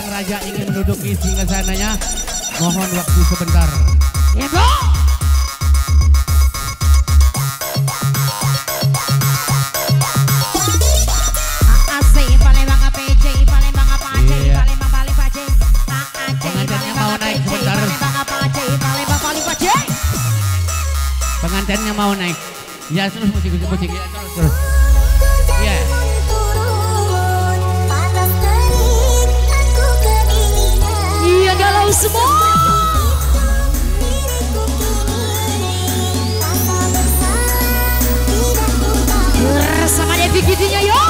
sang raja ingin menduduki singgasananya, mohon waktu sebentar. Ya bro. Pengantinnya mau naik. Ya terus musik ya terus. Ya. Iya galau semua. Sama Devi Gitinya yo.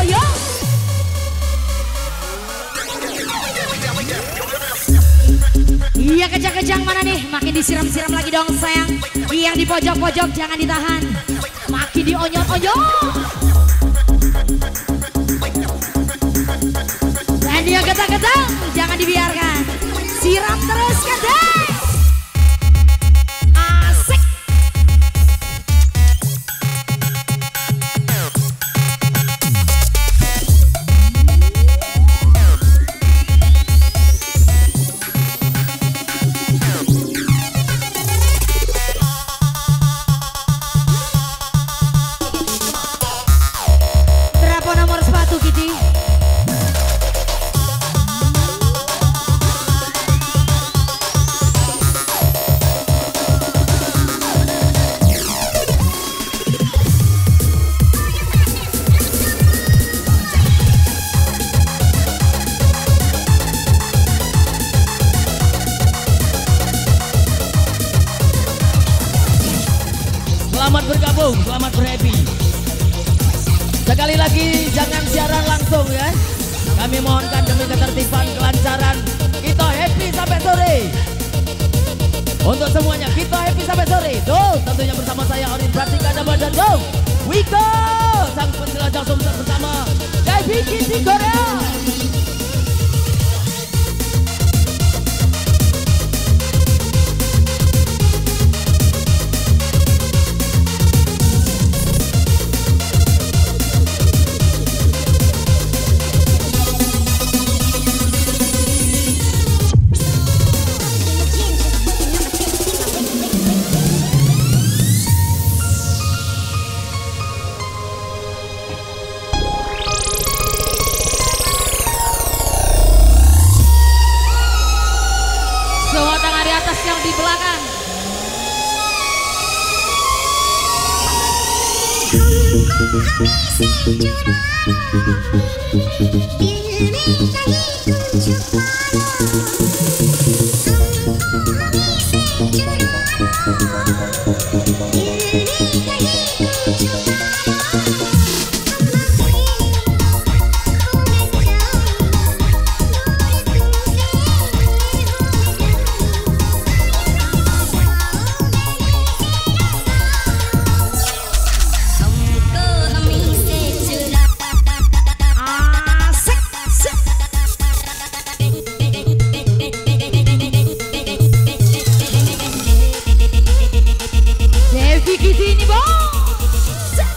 Yo. Iya kejang-kejang mana nih? Makin disiram-siram lagi dong sayang. Yang di pojok-pojok jangan ditahan. Makin dionyot-onyot. Dan dia getang-getang jangan dibiarkan. Siram terus kadang. Asik. Selamat bergabung, selamat berhappy. Sekali lagi jangan siaran langsung ya. Kami mohonkan demi ketertiban, kelancaran. Kita happy sampai sore. Untuk semuanya kita happy sampai sore. Tuh tentunya bersama saya Orin Pratika dan Go. We go. Sang penjelajah sumber bersama Devi Giti Korea. Yang di belakang. Devi Giti ini bos.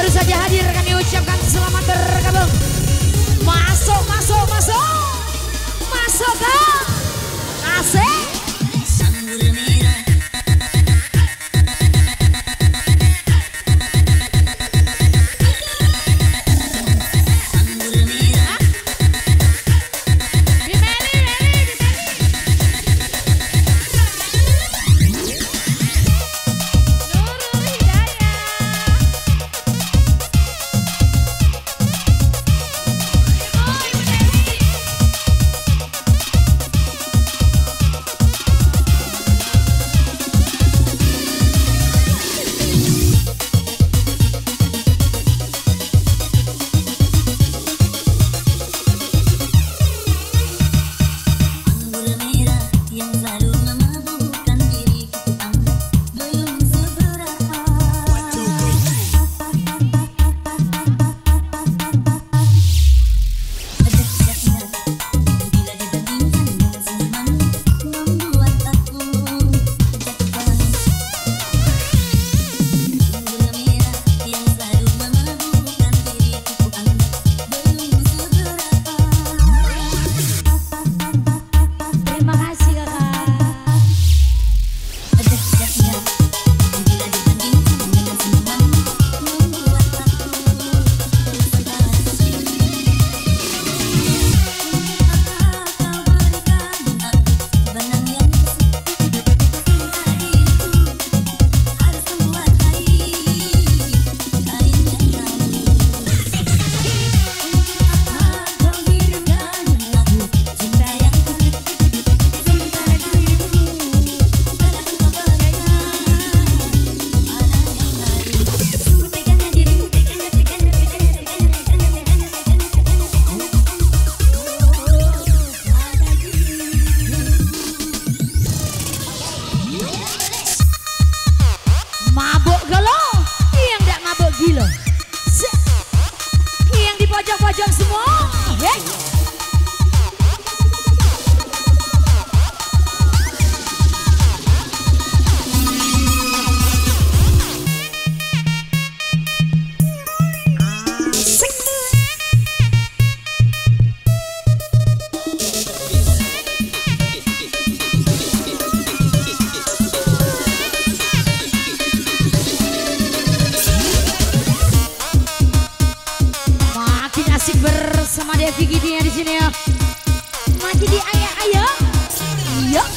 baru saja hadir kami ucapkan selamat bergabung. Masuk, masuk, masuk. Masuk ke asik. Pojok-pojok semua, yeah. Asik bersama Devi Gidinya di sini ya. Makin di ayo. Yuk.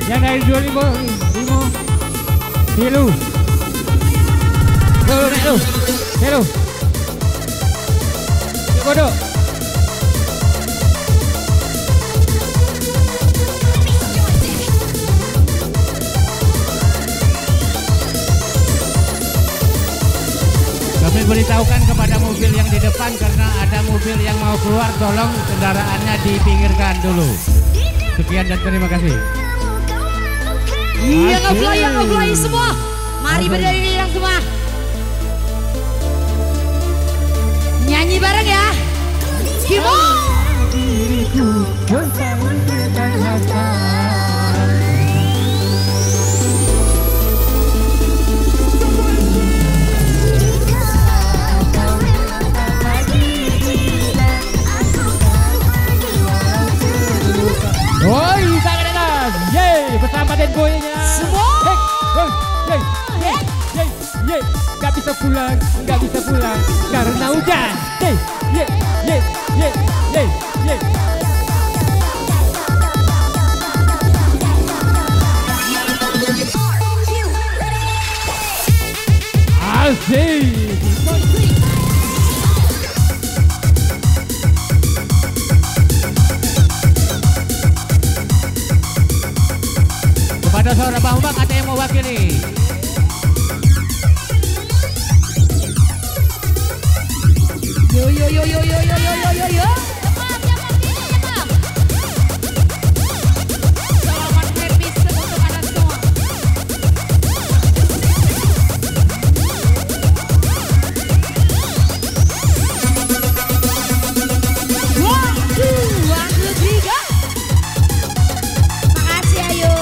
Yang dari 2005 Helu naik lu Helu Kodok Kami beritahukan kepada mobil yang di depan karena ada mobil yang mau keluar, tolong kendaraannya dipinggirkan dulu. Sekian dan terima kasih. Iya, nge-fly semua. Mari berdiri yang semua. Nyanyi bareng ya. Gimana? Woi, tangan atas. Yeay, bersama dan goyangnya. Semua. Yeay. Gak bisa pulang karena hujan. Yeay. Asik. Kepada saudara Bambang ada yang mewakili. Yo. Selamat happy untuk anda semua. One, two, three, go. Makasih ayo.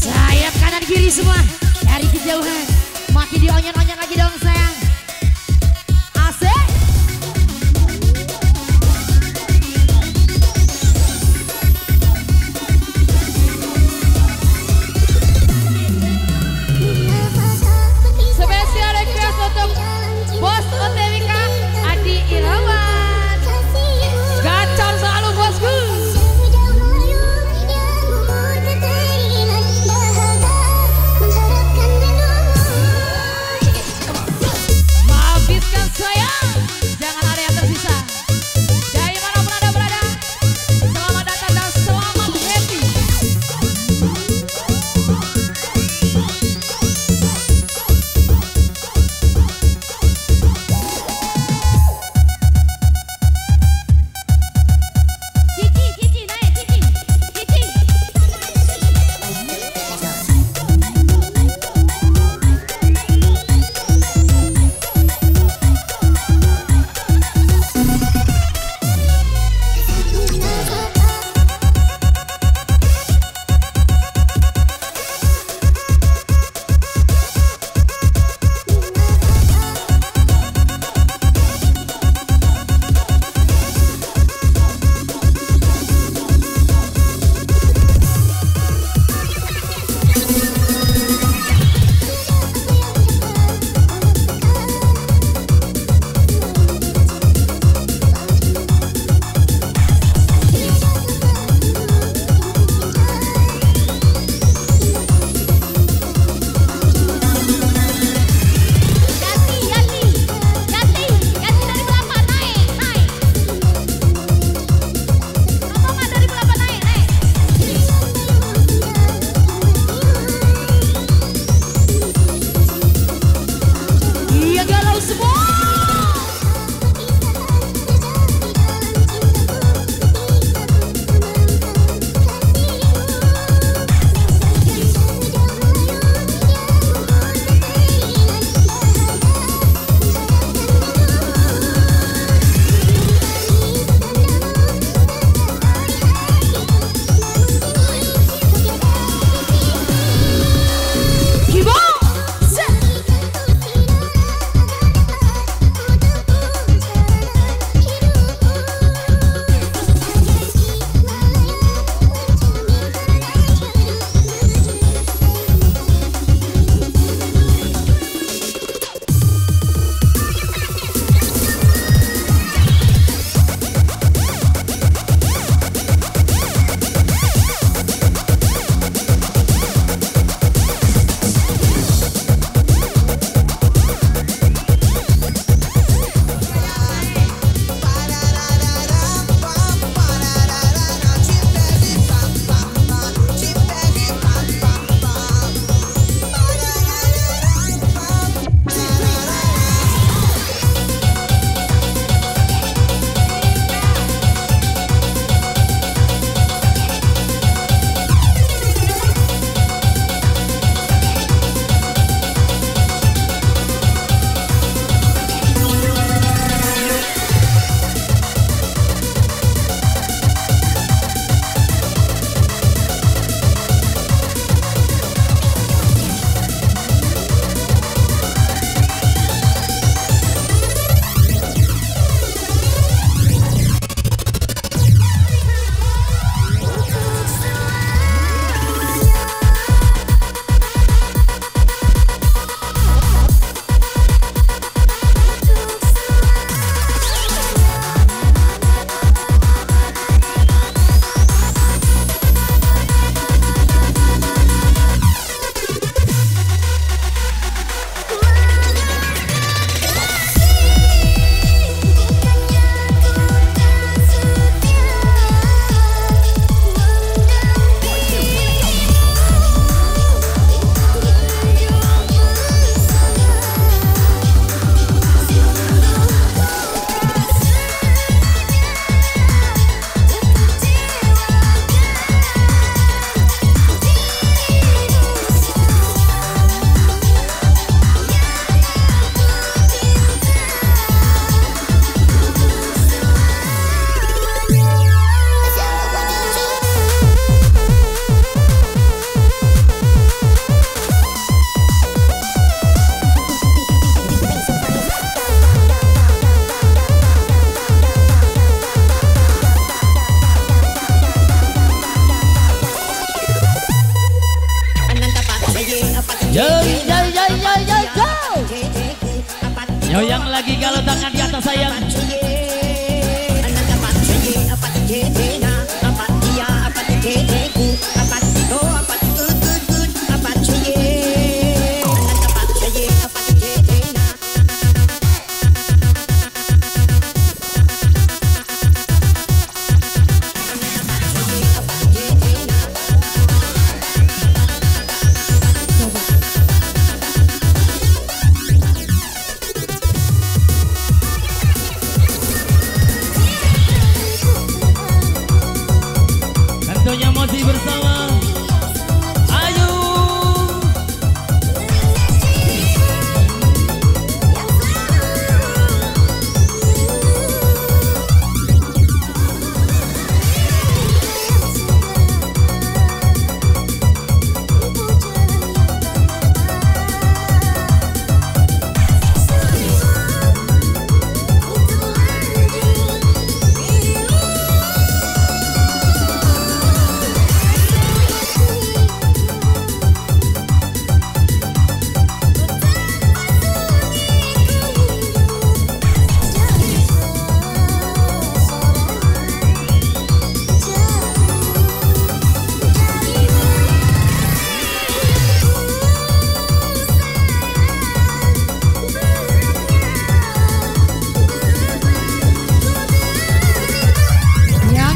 Sayap kanan kiri semua dari kejauhan. Makin dionyong-onyong lagi dong sayang. Asik. Spesial request untuk Bos OTWK Adi Irawan. Gacor selalu bosku. Yo, yo, yo, yo, yo, yo. Yo yang lagi kalau tangan di atas sayang. Tentunya masih bersama Ayu.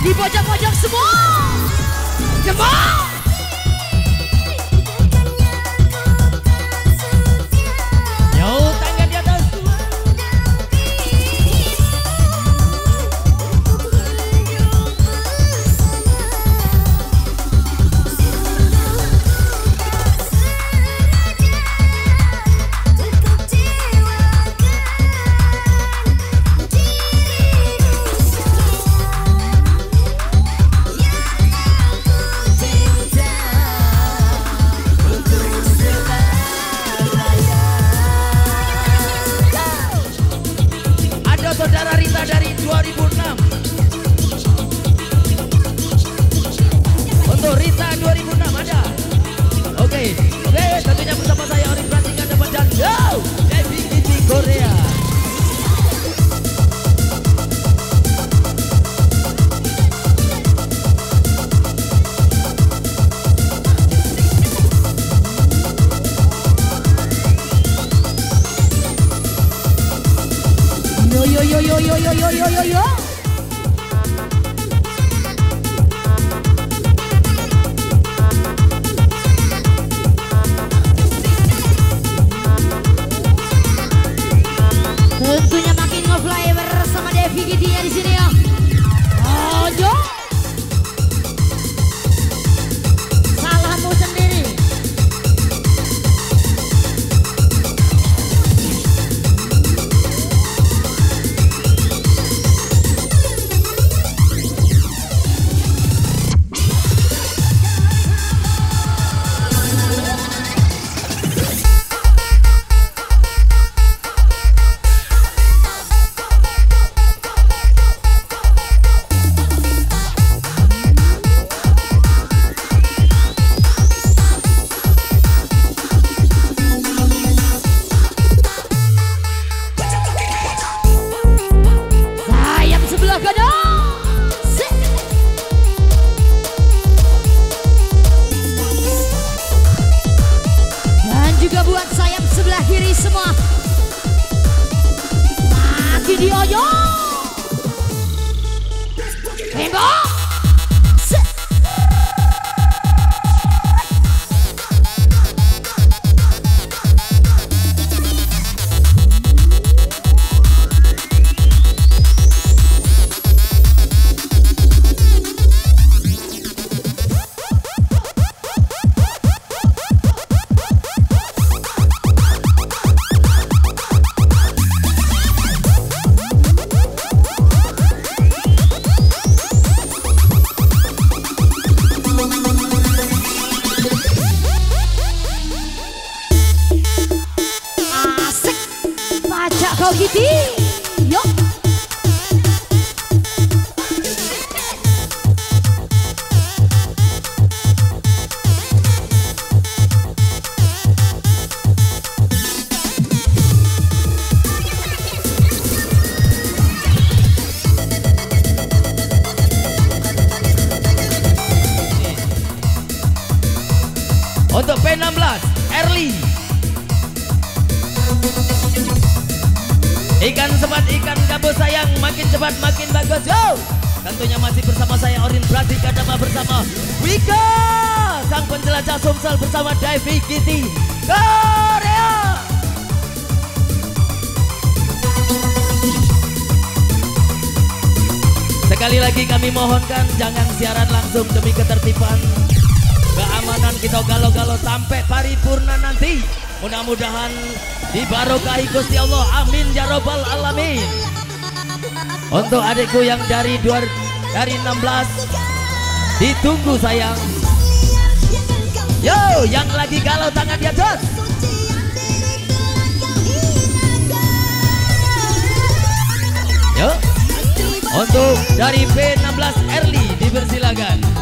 Di pojok-pojok semua. Semua. Yo, tangan di atas. Saudara Rita dari 2006. Untuk Rita 2006 ada. Oke, tentunya bersama saya Arif Pratika dapat dan yo, Devi Giti Korea. Yo yo yo yo yo yo yo yo yo. Tentunya makin ngefly bersama Devi Gidinya di sini ya. Oh yo. Salahmu sendiri. Juga buat sayap sebelah kiri semua. Makin dioyo. Tembok. Kau gitu, yuk. Erli. Ikan sepat, ikan gabus sayang, makin cepat makin bagus. Yo! Tentunya masih bersama saya Orin Pradika Dama bersama Wika, sang penjelajah Sumsel bersama Davy Kitty Korea. Sekali lagi kami mohonkan jangan siaran langsung demi ketertiban keamanan kita galau-galau sampai paripurna nanti. Mudah-mudahan dibarokahi Gusti Allah, amin ya robbal alamin. Untuk adikku yang dari 16 ditunggu sayang. Yo, yang lagi galau tangan di atas. Yo, untuk dari P16 Erli dipersilakan.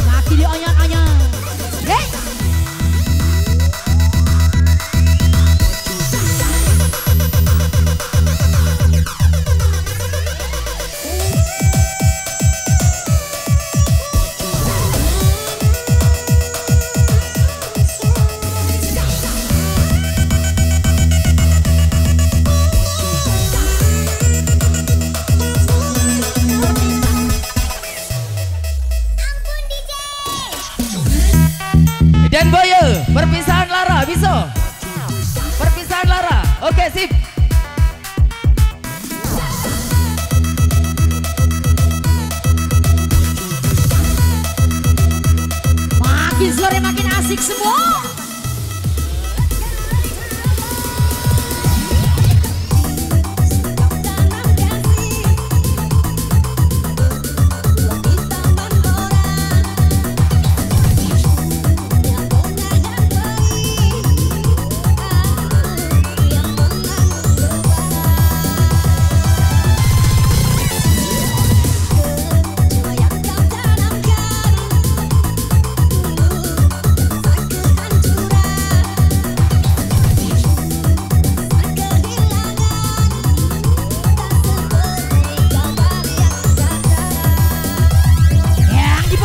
Makin dioyak-oyak. Hey. Dan Boye, perpisahan Lara, bisa? Perpisahan Lara, oke sip. Makin sore makin asik semua.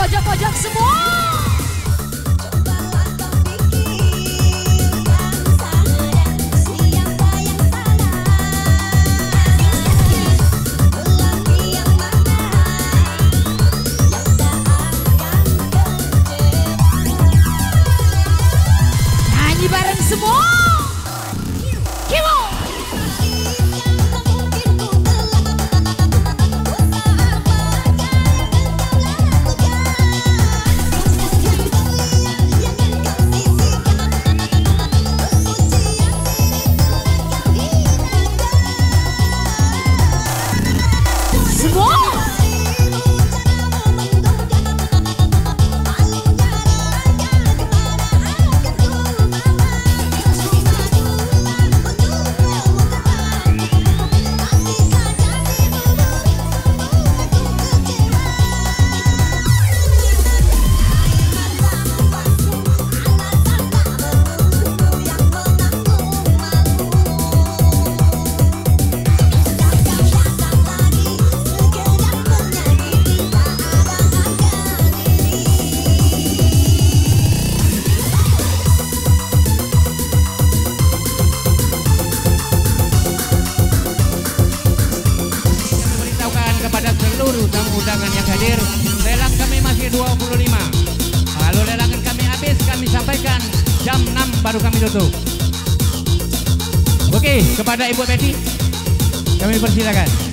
Pojok-pojok semua. Nyanyi bareng semua. Kimo. Seluruh tamu undangan yang hadir, lelang kami masih 25. Kalau lelangan kami habis, kami sampaikan jam 6 baru kami tutup. Oke, kepada Ibu Betty kami persilakan.